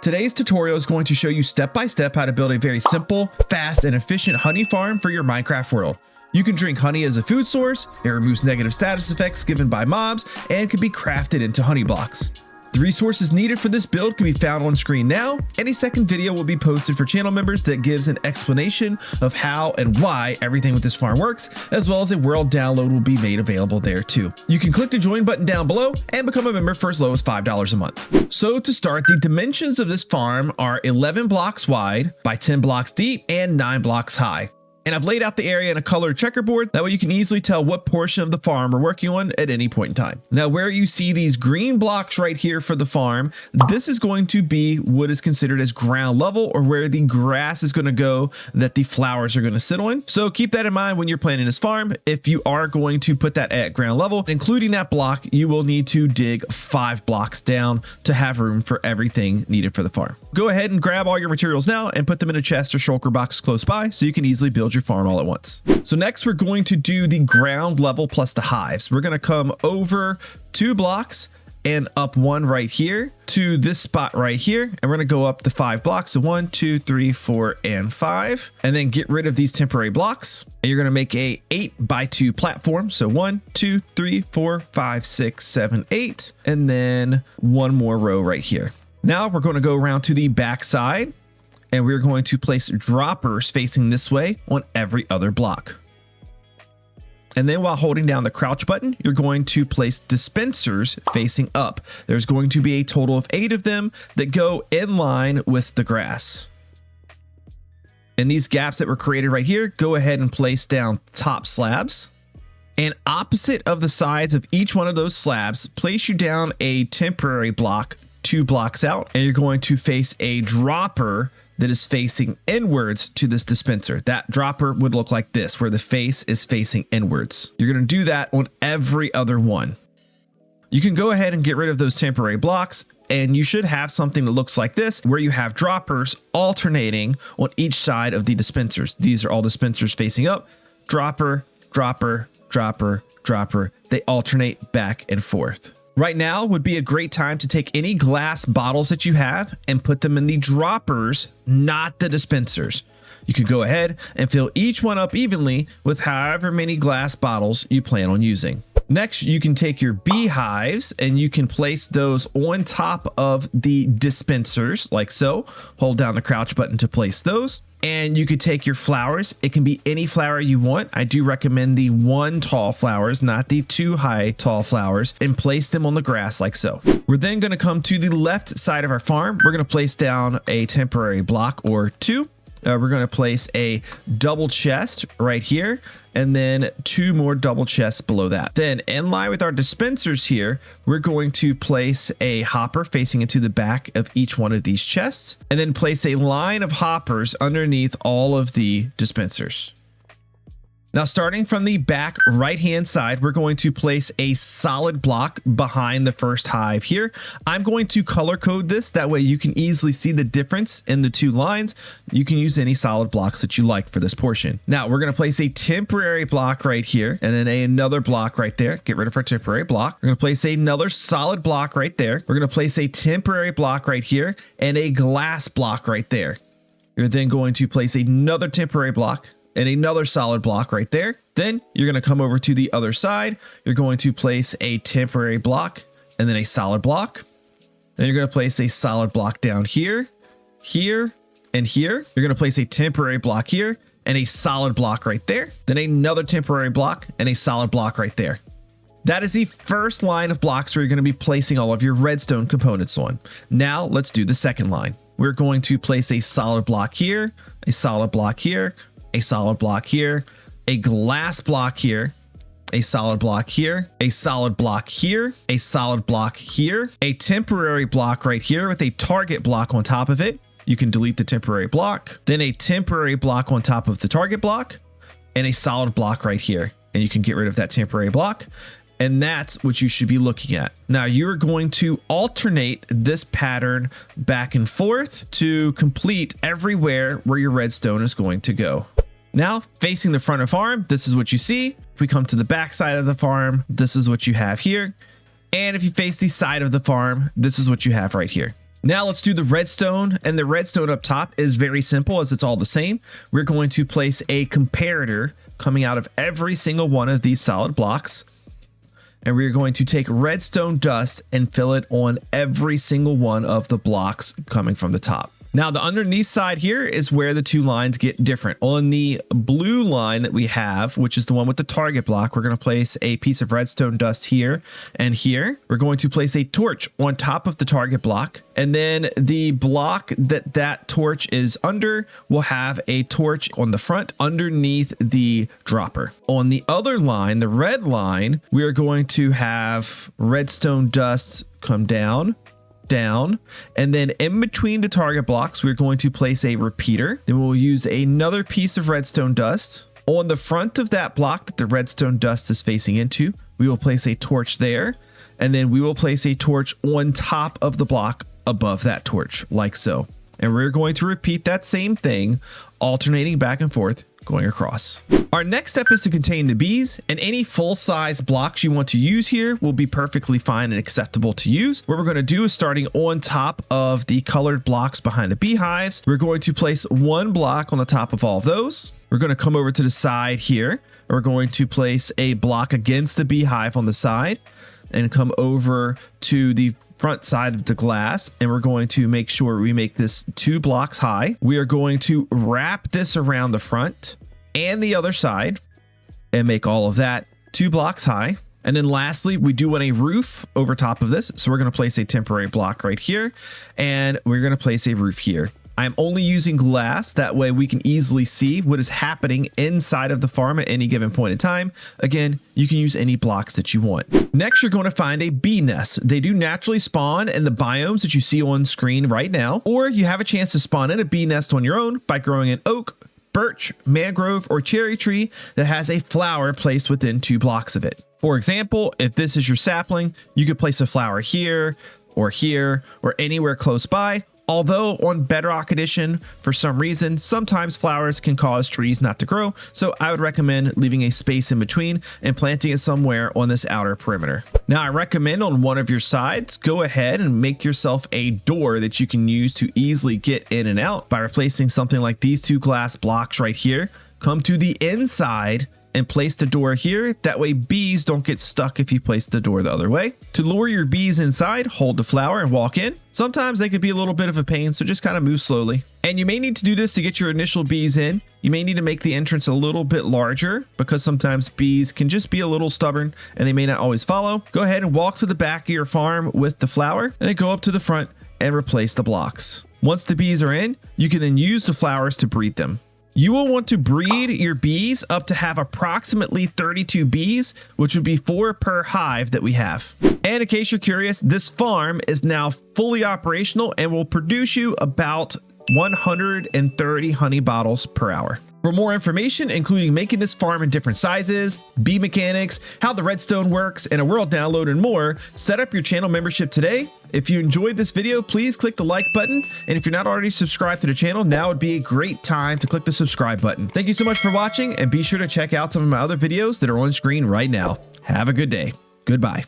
Today's tutorial is going to show you step by step how to build a very simple, fast, and efficient honey farm for your Minecraft world. You can drink honey as a food source, it removes negative status effects given by mobs, and can be crafted into honey blocks. The resources needed for this build can be found on screen now, and a second video will be posted for channel members that gives an explanation of how and why everything with this farm works, as well as a world download will be made available there too. You can click the join button down below and become a member for as low as $5 a month. So to start, the dimensions of this farm are 11 blocks wide by 10 blocks deep and 9 blocks high. And I've laid out the area in a colored checkerboard. That way you can easily tell what portion of the farm we're working on at any point in time. Now, where you see these green blocks right here for the farm, this is going to be what is considered as ground level, or where the grass is going to go that the flowers are going to sit on. So keep that in mind when you're planning this farm. If you are going to put that at ground level, including that block, you will need to dig 5 blocks down to have room for everything needed for the farm. Go ahead and grab all your materials now and put them in a chest or shulker box close by so you can easily build your farm all at once. So next we're going to do the ground level plus the hives. We're going to come over 2 blocks and up 1 right here to this spot right here, and we're going to go up the 5 blocks. So 1, 2, 3, 4, and 5, and then get rid of these temporary blocks, and you're going to make a 8x2 platform. So 1, 2, 3, 4, 5, 6, 7, 8, and then 1 more row right here. Now we're going to go around to the back side, and we're going to place droppers facing this way on every other block. And then while holding down the crouch button, you're going to place dispensers facing up. There's going to be a total of 8 of them that go in line with the grass. And these gaps that were created right here, go ahead and place down top slabs. And opposite of the sides of each one of those slabs, place you down a temporary block 2 blocks out, and you're going to face a dropper that is facing inwards to this dispenser. That dropper would look like this, where the face is facing inwards. You're going to do that on every other one. You can go ahead and get rid of those temporary blocks, and you should have something that looks like this, where you have droppers alternating on each side of the dispensers. These are all dispensers facing up. Dropper, dropper, dropper, dropper. They alternate back and forth. Right now would be a great time to take any glass bottles that you have and put them in the droppers, not the dispensers. You could go ahead and fill each one up evenly with however many glass bottles you plan on using. Next, you can take your beehives and you can place those on top of the dispensers like so. Hold down the crouch button to place those. And you could take your flowers. It can be any flower you want. I do recommend the 1 tall flowers, not the 2 high tall flowers, and place them on the grass like so. We're then going to come to the left side of our farm. We're going to place down a temporary block or 2. We're going to place a double chest right here, and then 2 more double chests below that. Then in line with our dispensers here, we're going to place a hopper facing into the back of each one of these chests, and then place a line of hoppers underneath all of the dispensers. Now, starting from the back right-hand side, we're going to place a solid block behind the first hive here. I'm going to color code this. That way you can easily see the difference in the 2 lines. You can use any solid blocks that you like for this portion. Now, we're going to place a temporary block right here, and then another block right there. Get rid of our temporary block. We're going to place another solid block right there. We're going to place a temporary block right here and a glass block right there. You're then going to place another temporary block and another solid block right there. Then you're going to come over to the other side. You're going to place a temporary block and then a solid block. Then you're going to place a solid block down here, here, and here. You're going to place a temporary block here and a solid block right there. Then another temporary block and a solid block right there. That is the first line of blocks where you're going to be placing all of your redstone components on. Now let's do the second line. We're going to place a solid block here, a solid block here, a solid block here, a glass block here, a solid block here, a solid block here, a solid block here, a temporary block right here with a target block on top of it. You can delete the temporary block, then a temporary block on top of the target block, and a solid block right here. And you can get rid of that temporary block. And that's what you should be looking at. Now you're going to alternate this pattern back and forth to complete everywhere where your redstone is going to go. Now, facing the front of farm, this is what you see. If we come to the back side of the farm, this is what you have here. And if you face the side of the farm, this is what you have right here. Now let's do the redstone, and the redstone up top is very simple as it's all the same. We're going to place a comparator coming out of every single one of these solid blocks. And we're going to take redstone dust and fill it on every single one of the blocks coming from the top. Now the underneath side here is where the two lines get different. On the blue line that we have, which is the one with the target block, we're going to place a piece of redstone dust here and here. We're going to place a torch on top of the target block. And then the block that torch is under will have a torch on the front underneath the dropper. On the other line, the red line, we are going to have redstone dust come down, and then in between the target blocks, we're going to place a repeater. Then we'll use another piece of redstone dust. On the front of that block that the redstone dust is facing into, we will place a torch there, and then we will place a torch on top of the block above that torch, like so. And we're going to repeat that same thing, alternating back and forth, going across. Our next step is to contain the bees, and any full-size blocks you want to use here will be perfectly fine and acceptable to use. What we're going to do is, starting on top of the colored blocks behind the beehives, we're going to place one block on the top of all of those. We're going to come over to the side here, and we're going to place a block against the beehive on the side and come over to the front side of the glass, and we're going to make sure we make this 2 blocks high. We are going to wrap this around the front and the other side and make all of that 2 blocks high. And then lastly, we do want a roof over top of this. So we're going to place a temporary block right here, and we're going to place a roof here. I'm only using glass, that way we can easily see what is happening inside of the farm at any given point in time. Again, you can use any blocks that you want. Next, you're going to find a bee nest. They do naturally spawn in the biomes that you see on screen right now, or you have a chance to spawn in a bee nest on your own by growing an oak, birch, mangrove, or cherry tree that has a flower placed within 2 blocks of it. For example, if this is your sapling, you could place a flower here, or anywhere close by. Although on Bedrock Edition, for some reason, sometimes flowers can cause trees not to grow, so I would recommend leaving a space in between and planting it somewhere on this outer perimeter. Now, I recommend on one of your sides, go ahead and make yourself a door that you can use to easily get in and out by replacing something like these 2 glass blocks right here. Come to the inside and place the door here. That way bees don't get stuck if you place the door the other way. To lure your bees inside, hold the flower and walk in. Sometimes they could be a little bit of a pain, so just kind of move slowly. And you may need to do this to get your initial bees in. You may need to make the entrance a little bit larger because sometimes bees can just be a little stubborn and they may not always follow. Go ahead and walk to the back of your farm with the flower, and then go up to the front and replace the blocks. Once the bees are in, you can then use the flowers to breed them. You will want to breed your bees up to have approximately 32 bees, which would be 4 per hive that we have. And in case you're curious, this farm is now fully operational and will produce you about 130 honey bottles per hour. For more information, including making this farm in different sizes, bee mechanics, how the redstone works, and a world download and more, set up your channel membership today. If you enjoyed this video, please click the like button. And if you're not already subscribed to the channel, now would be a great time to click the subscribe button. Thank you so much for watching, and be sure to check out some of my other videos that are on screen right now. Have a good day. Goodbye.